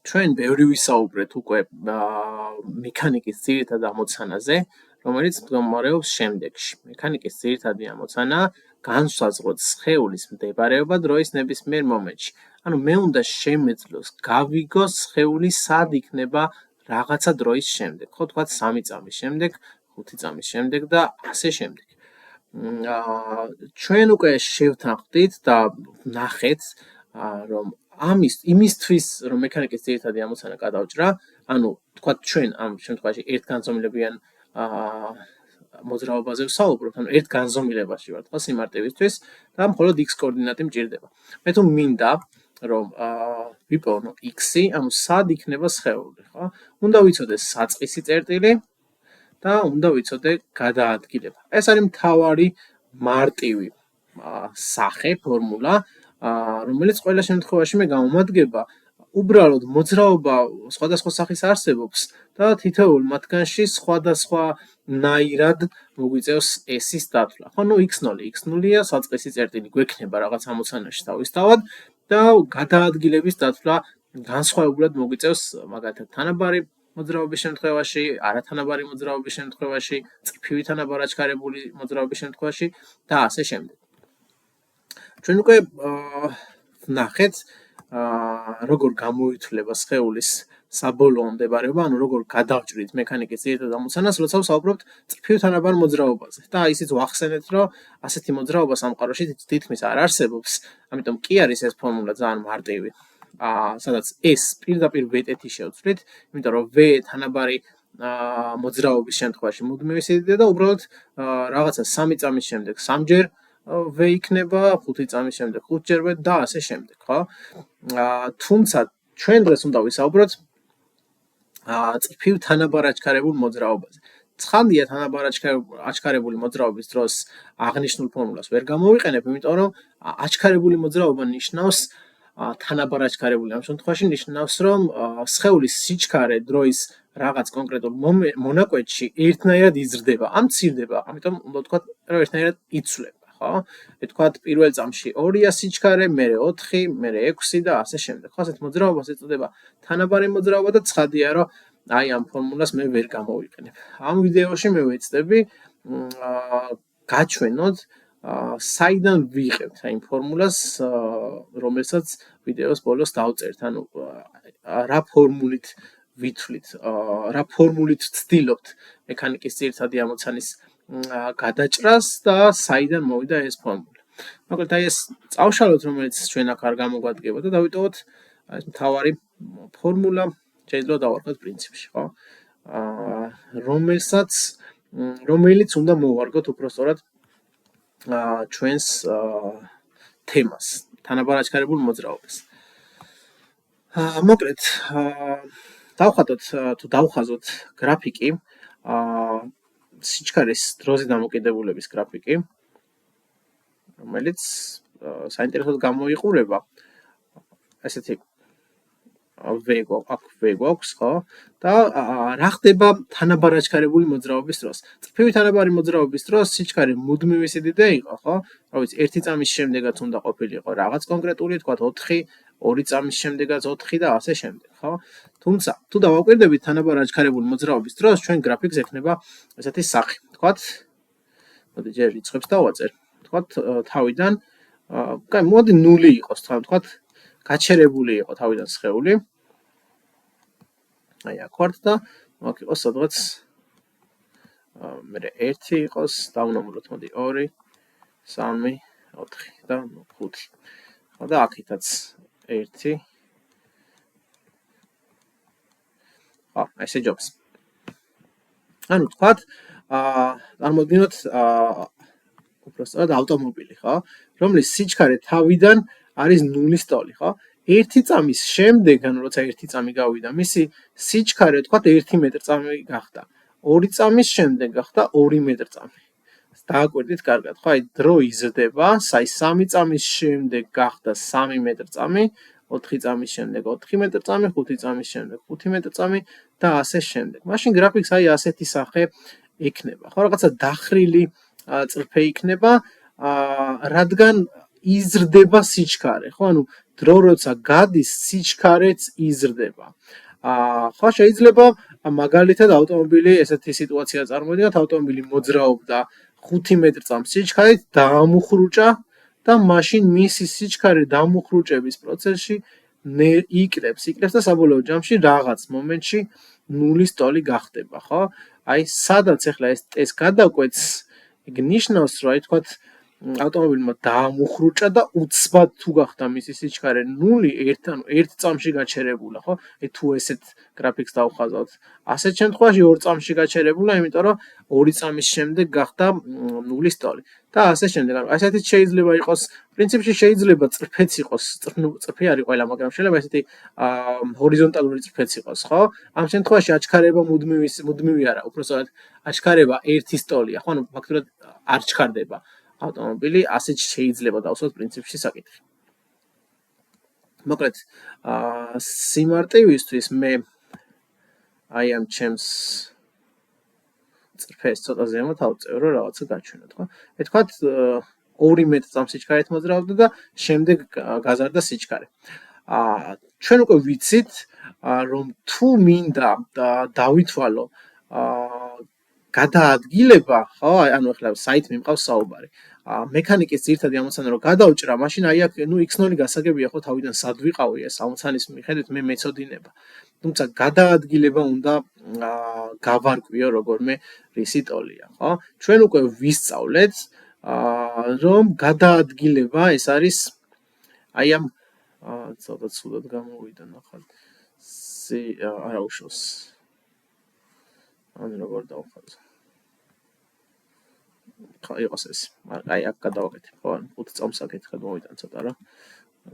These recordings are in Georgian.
ჩვენ ბევრი ვისაუბრეთ უკვე მექანიკის ძირითად ამოცანაზე, რომელიც მდგომარეობს შემდეგში. მექანიკის ძირითადი ამოცანა განსაზღვროთ სხეულის მდებარეობა დროის ნებისმიერ მომენტში. ანუ მე უნდა შემეძლოს გავიგოს სხეული სად იქნება რაღაცა დროის შემდეგ, ხო, თქვათ 3 წამის შემდეგ, 5 წამის შემდეგ და ასე შემდეგ. ჩვენ უკვე შევთანხმდით და ნახეთ, რომ იმისთვის რომ მექანიკის ძირითადი ამოცანა გადავჭრა, ანუ თქვათ ჩვენ ამ შემთხვევაში ერთგანზომილებიან მოძრაობაზე ვსაუბრობთ, ანუ ერთ განზომილებაში ვართ, ხო, სიმარტივისთვის და მხოლოდ x კოორდინატი მჭირდება. მე თუ მინდა რომ ვიპოვო x-ი, ანუ სად იქნება სხეული, ხო? უნდა ვიცოდე საწყისი წერტილი და უნდა ვიცოდე გადაადგილება. ეს არის მთავარი მარტივი სახე, ფორმულა, რომელიც ყველა შემთხვევაში მე გამომადგება, უბრალოდ მოძრაობა სხვადასხვა სახის არსებობს და თითოეულ მათგანში სხვადასხვანაირად მოგვიწევს s-ის დათვლა. ხო, x0-ია, საწყისი წერტილი გვექნება რაღაც ამოცანაში თავისთავად და გადაადგილების დათვლა განსხვავებულად მოგვიწევს მაგალითად თანაბარი მოძრაობის შემთხვევაში, არათანაბარი მოძრაობის შემთხვევაში, წრფივი თანაბარ-აჩქარებული მოძრაობის შემთხვევაში და ასე შემდეგ. ჩვენ უკვე ვნახეთ, როგორ გამოითვლება სხეულის საბოლოო მდებარეობა, ანუ როგორ გადავჭრით მექანიკის ძირითად ამოცანას, როცა ვსაუბრობთ წრფივ თანაბარ მოძრაობაზე. და ისიც ვახსენეთ, რომ ასეთი მოძრაობა სამყაროში თითქმის არ არსებობს, ამიტომ კი არის ეს ფორმულა ძალიან მარტივი. სადაც s პირდაპირ v-ი შევცვლით, იმიტომ რომ v თანაბარი მოძრაობის შემთხვევაში მუდმივი სიდიდეა და უბრალოდ რაღაცა 3 წამის შემდეგ 3-ჯერ v იქნება, 5 წამის შემდეგ 5-ჯერ v და ასე შემდეგ, ხო? თუმცა ჩვენ დღეს უნდა ვისაუბროთ წრფივ თანაბარ-აჩქარებულ მოძრაობაზე. ცხადია, თანაბარ-აჩქარებული მოძრაობის დროს აღნიშნულ ფორმულას ვერ გამოვიყენებ, იმიტომ რომ აჩქარებული მოძრაობა ნიშნავს თანაბარ-აჩქარებული ამ შემთხვევაში ნიშნავს, რომ სხეულის სიჩქარე დროის რაღაც კონკრეტულ მონაკვეთში ერთნაირად იზრდება, ან მცირდება, ამიტომ უნდა ვთქვათ, რომ ერთნაირად იცვლება, ხო? ვთქვათ, პირველ წამში 2-ია სიჩქარე, მერე 4, მერე 6 და ასე შემდეგ. ხო, ასეთ მოძრაობას ეწოდება თანაბარი მოძრაობა და ცხადია, რომ აი ამ ფორმულას მე ვერ გამოვიყენებ. ამ ვიდეოში მე ვეცდები გაჩვენოთ საიდან ვიღებთ აი იმ ფორმულას, რომელსაც ვიდეოს ბოლოს დავწერთ, ანუ რა ფორმულით ვითვლით, რა ფორმულით ვცდილობთ მექანიკის ძირითადი ამოცანის გადაჭრას და საიდან მოვიდა ეს ფორმულა. მოკლედ აი ეს წავშალოთ, რომელიც ჩვენ აქ არ გამოგვადგება და დავიტოვოთ ეს მთავარი ფორმულა, შეიძლება დავარქვათ პრინციპში, ხო? რომელიც უნდა მოვარგოთ უпростоრად ჩვენს თემას, თანაბარ-აჩქარებულ მოძრაობას. მოკლედ, დავხაზოთ გრაფიკი, სიჩქარის დროზე დამოკიდებულების გრაფიკი, რომელიც საინტერესოდ გამოიყურება. ესეთი v გვაქვს, ხო? და რა ხდება თანაბარ-აჩქარებული მოძრაობის დროს? წრფივი თანაბარი მოძრაობის დროს სიჩქარე მუდმივი სიდიდე იყო, ხო? რა ვიცი, 1 წამის შემდეგაც უნდა ყოფილიყო რაღაც კონკრეტული, თქვათ 4, 2 წამის შემდეგაც 4 და ასე შემდეგ, ხო? თუმცა, თუ დავაკვირდებით თანაბარ-აჩქარებული მოძრაობის დროს, ჩვენ გრაფიკს ექნება ესეთი სახე. თქვათ, მოდი ჯერ რიცხვებს დავაწერ. თქვათ, თავიდან, მოდი 0 იყოს, თქვათ, გაჩერებული იყო თავიდან სხეული. აი აქ ვართ და აქ იყოს სადღაც მე 1 იყოს, დავნამროთ, მოდი 2, 3, 4 და 5. ხო და აქითაც 1. ხო, ესე ჯობს. ანუ თქვათ, წარმოვიდგინოთ უბრალოდ ავტომობილი, ხო? რომლის სიჩქარე თავიდან არის 0-ის ტოლი, ხო? 1 წამის შემდეგ, ანუ როცა 1 წამი გავიდა, მისი სიჩქარე, თქვათ, 1 მეტრწამი გახდა. 2 წამის შემდეგ გახდა 2 მეტრწამი. დააკვირდით კარგად, ხო? აი დრო იზრდება, აი 3 წამის შემდეგ გახდა 3 მეტრწამი, 4 წამის შემდეგ 4 მეტრწამი, 5 წამის შემდეგ 5 მეტრწამი და ასე შემდეგ. მაშინ გრაფიკს აი ასეთი სახე ექნება. ხო, რაღაცა დახრილი წრფე იქნება, რადგან იზრდება სიჩქარე, ხო? ანუ დრო როცა გადის, სიჩქარეც იზრდება. ხო, შეიძლება მაგალითად ავტომობილი ესეთი სიტუაცია წარმოვიდგინოთ, ავტომობილი მოძრაობდა 5 მეტр წამს სიჩქარით, დაამუხრუჭა და მაშინ მისი სიჩქარე დამუხრუჭების პროცესში იკრებს და საბოლოო ჯამში რაღაც მომენტში ნულის ტოლი გახდება, ხო? აი, სადაც ახლა ეს გადაკვეთს, იქ ნიშნავს, რომ აი თქვათ ავტომობილმა დაამუხრუჭა და უცბად თუ გახდა მისი სიჩქარე ნული, ერთ წამში გაჩერებულა, ხო? თუ ესეთ გრაფიკს დავხაზავთ. ასეთ შემთხვევაში 2 წამში გაჩერებულა, იმიტომ რომ 2 წამის შემდეგ გახდა ნულის ტოლი. და ასე შემდეგ. ანუ ასეთიც შეიძლება იყოს, პრინციპში შეიძლება წრფეც იყოს, წრფე არის ყველა, მაგრამ შეიძლება ესეთი ჰორიზონტალური წრფეც იყოს, ხო? ამ შემთხვევაში აჩქარება მუდმივი არა, უпростоად აჩქარება ერთის ტოლია, ხო? ანუ ფაქტურად არ ჩქარდება ავტომობილი, ასეც შეიძლება დავსვათ პრინციპში საკითხი. მოკლედ, სიმარტივისთვის მე აი ამ ჩემს წრფეს ცოტა ზემოთ ავწევ, რომ რაღაცა გაჩვენოთ, ხო? ვთქვათ 2 მეტр წამს სიჩქარით მოძრაობდა და შემდეგ გაზარდა სიჩქარე. ჩვენ უკვე ვიცით, რომ თუ მინდა დავითვალო გადაადგილება, ხო? ანუ ახლა საით მიმყავს საუბარი. მექანიკის ძირითადი ამოცანა რომ გადაუჭრა, მაშინ აი აქ x0 გასაგებია, ხო, თავიდან სად ვიყავი ეს ამოცანის მიხედვით მე მეწოდინება. თუმცა გადაადგილება უნდა გავარკვიო როგორმე რისი ტოლია, ხო? ჩვენ უკვე ვისწავლეთ, რომ გადაადგილება ეს არის აი ამ ცოტა ცუდად გამოვიდა ნახალ. არა უშავს. ან როგორ დავხაზო. იყოს ეს. აი აქ გადავაკეთებ, ხო? 5 წამს აკეთებ მოვიდან ცოტა რა.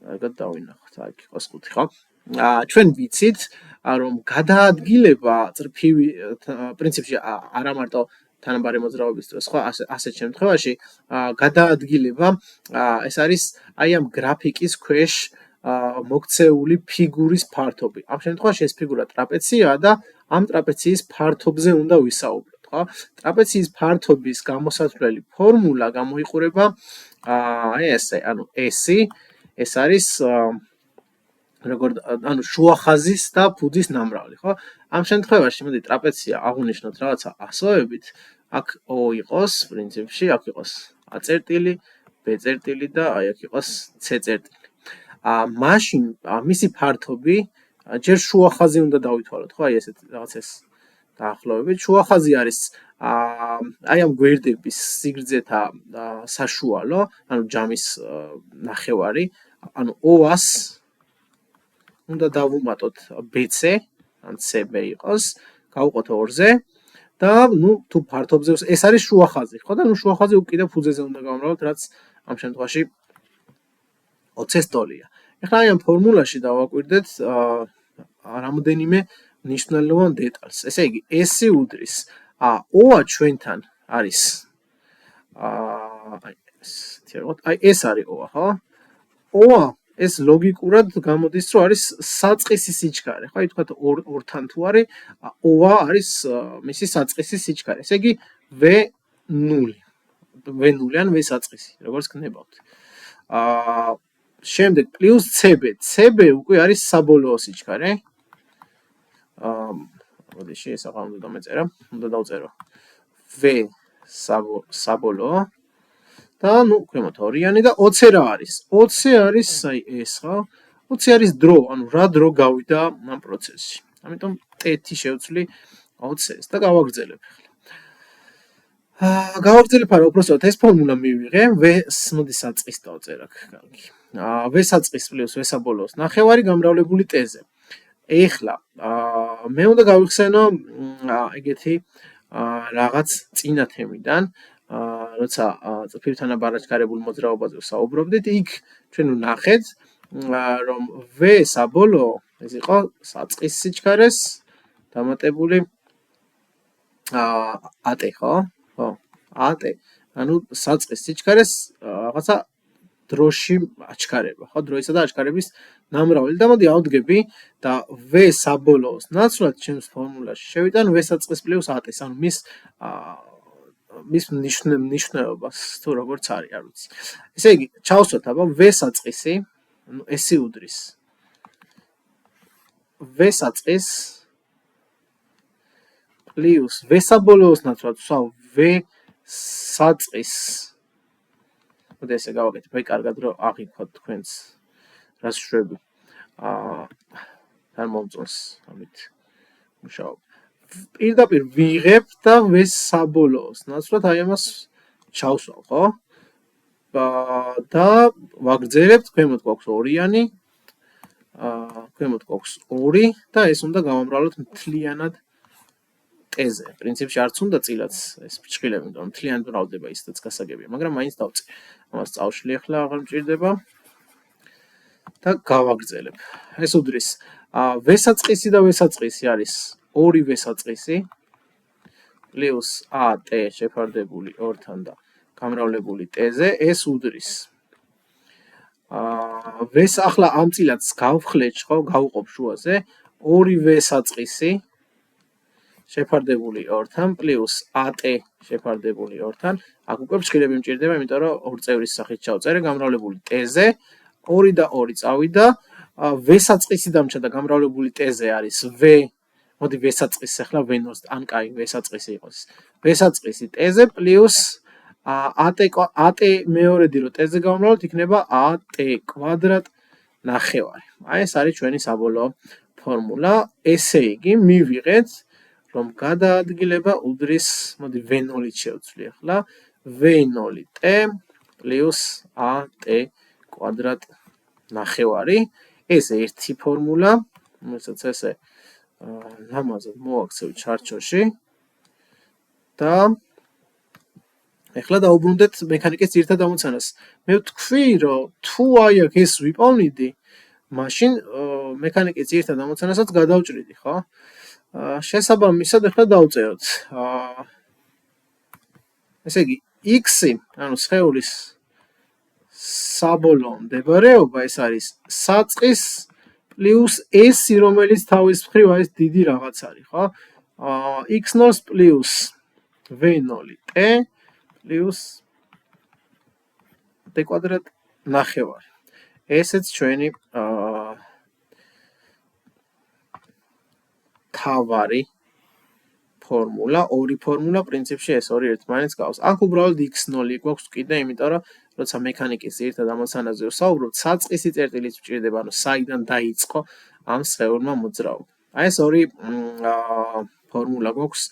კარგად დავინახოთ, აქ იყოს 5, ხო? ჩვენ ვიცით, რომ გადაადგილება წრფივი პრინციპში არა მარტო თანაბარი მოძრაობის დროს, ხო? ასეთ შემთხვევაში გადაადგილება ეს არის აი ამ გრაფიკის ქვეშ მოქცეული ფიგურის ფართობი. ამ შემთხვევაში ეს ფიგურა ტრაპეციაა და ამ ტრაპეციის ფართობზე უნდა ვისაუბროთ, ხო? ტრაპეციის ფართობის გამოსათვლელი ფორმულა გამოიყურება აი ესე, ანუ ეს არის ანუ შუახაზის და ფუძის ნამრავლი, ხო? ამ შემთხვევაში მოდი ტრაპეცია აღვნიშნოთ რაღაცა ასოებით, აქ O იყოს პრინციპში, აქ იყოს A წერტილი, B წერტილი და აი აქ იყოს C წერტილი. მაშინ მისი ფართობი ჯერ შუახაზი უნდა დავითვალოთ, ხო? აი ესეთ რაღაც ეს დაახლოებით. შუახაზი არის აი ამ გვერდების სიგრძეთა საშუალო, ანუ ჯამის ნახევარი, ანუ O-ას უნდა დავუმატოთ BC, ან CB იყოს, გავუყოთ 2-ზე და თუ ფართობზე ეს არის შუახაზი, ხო? და შუახაზი უკიდე ფუძეზე უნდა გავამრავლოთ, რაც ამ შემთხვევაში 20 ტოლია. ეხლა აი ამ ფორმულაში დავაკვირდეთ რამოდენიმე მნიშვნელოვან დეტალს. ესე იგი, S უდრის O-ა ჩვენთან არის აი ეს არის O-ა, ხო? O-ა ეს ლოგიკურად გამოდის, რომ არის საწყისი სიჩქარე, ხო? აი თქვათ 2-თან თუ არის, O-ა არის მისი საწყისი სიჩქარე. ესე იგი, V0. V0 ან V საწყისი, როგორც გნებავთ. შემდეგ პლუს CB. CB უკვე არის საბოლოო სიჩქარე. მოდიში ეს აღარ უნდა დამეწერა, უნდა დავწერო. V საბოლოო. და ქვემოთ ორიანი და 20 რა არის? 20 არის აი ეს, ხო? 20 არის დრო, ანუ რა დრო გავიდა ამ პროცესში. ამიტომ T-ი შევცვლი 20-ს და გავაგრძელებ ახლა. გავაგრძელებ არა, უბრალოდ ეს ფორმულა მივიღე, V-ს მოდი საწყის დავწერ აქ, კარგი. V საწყის პლუს V საბოლოოს ნახევარი გამრავლებული T-ზე. ეხლა მე უნდა გავიხსენო ეგეთი რაღაც წინა თემიდან, როცა წრფივთან აბარაჩქარებულ მოძრაობაზე ვსაუბრობდით, იქ ჩვენ ვნახეთ, რომ V საბოლოო ეს იყო საწყის სიჩქარეს დამატებული AT, ხო? ხო, AT. ანუ საწყის სიჩქარეს რაღაცა დროში აჩქარება, ხო? დროისა და აჩქარების ნამრავლი. და მოდი ავდგები და V საბოლოოს ნაცვლად ჩემს ფორმულაში შევიტან V საწყის პლუს AT-ს, ანუ მის მის მნიშვნელობას თუ როგორც არის, არ ვიცი. ესე იგი, ჩავსვათ აბა V საწყისი, ანუ S-ი უდრის. V საწყის პლუს V საბოლოოს ნაცვლად ვსვავ V საწყის. მოდი ესე გავაკეთებ, აი კარგად რომ აღიქვათ თქვენს რას შვები. არ მომწონს ამით მუშაობა. პირდაპირ ვიღებ და V საბოლოოს ნაცვლად აი ამას ჩავსვავ, ხო? და ვაგრძელებთ, ქვემოთ გვაქვს 2-იანი, ქვემოთ გვაქვს 2 და ეს უნდა გავამრავლოთ მთლიანად ტეზე. პრინციპში არც უნდა წილაც ეს ფრჩხილები, იმიტომ რომ მთლიანად მრავლდება ისედაც გასაგებია, მაგრამ მაინც დავწი. ამას წავშლი ახლა აღარ მჭირდება და გავაგრძელებ. ეს უდრის V საწყისი და V საწყისი არის 2 V საწყისი პლუს AT შეფარდებული 2-თან და გამრავლებული ტეზე, ეს უდრის. V-ს ახლა ამ წილად გავხლეჭ, ხო, გავუყოფ შუაზე 2 V საწყისი შეფარდებული 2-თან პლუს AT შეფარდებული 2-თან. აქ უკვე ფრჩხილები მჭირდება, იმიტომ რომ ორ წევრის სახით ჩავწერე გამრავლებული ტეზე 2 და 2 წავიდა. V საწყისი დამჭა და გამრავლებული ტეზე არის V. მოდი V საწყისი ახლა V-ნოს, ან კაი, V საწყისი იყოს. V საწყისი ტეზე პლუს AT მეორედი რო ტეზე გავამრავლოთ, იქნება AT კვადრატ ნახევარი. აი ეს არის ჩვენი საბოლოო ფორმულა. ესე იგი, მივიღეთ, რომ გადაადგილება უდრის, მოდი V0-ით შევცვლი ახლა, V0T პლუს AT კვადრატ ნახევარი. ეს ერთი ფორმულა, რომელსაც ესე ლამაზად მოვაქცევ ჩარჩოში და ეხლა დაუბრუნდეთ მექანიკის ძირითად ამოცანას. მე ვთქვი, რომ თუ აი აქ ეს ვიპოვნიდი, მაშინ მექანიკის ძირითად ამოცანასაც გადავჭრიდი, ხო? შესაბამისად ეხლა დავწეროთ. ესე იგი, X-ი, ანუ სხეულის საბოლოო მდებარეობა ეს არის საწყის პლუს S-ი, რომელიც თავის მხრივ არის დიდი რაღაც არის, ხო? X0 პლუს V0T პლუს T კვადრატ ნახევარი. ესეც ჩვენი თავარი ფორმულა, ორი ფორმულა, პრინციპში ეს ორი ერთმანეთს გავს. აქ უბრალოდ X0 გვაქვს კიდე, იმიტომ რომ როცა მექანიკის ძირითად ამოცანაზე ვსაუბრობთ, საწყისი წერტილიც მჭირდება, ანუ საიდან დაიწყო ამ სხეულმა მოძრაობა. აი ეს ორი ფორმულა გვაქვს,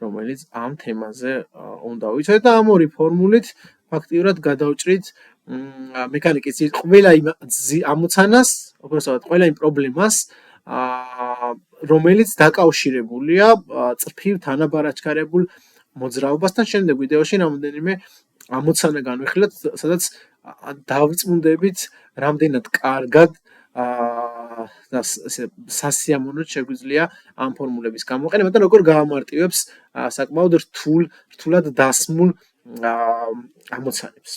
რომელიც ამ თემაზე უნდა ვიცოდეთ და ამ ორი ფორმულით ფაქტიურად გადავჭრით მექანიკის ყველა იმ ამოცანას, უბრალოდ ყველა იმ პრობლემას, რომელიც დაკავშირებულია წრფივ თანაბარაჩქარებულ მოძრაობასთან. შემდეგ ვიდეოში რამდენიმე ამოცანა განვიხილოთ, სადაც დავწმუნდებით, რამდენად კარგად და სასიამოვნოდ შეგვიძლია ამ ფორმულების გამოყენება და როგორ გაამარტივებს საკმაოდ რთულად დასმულ ამოცანებს.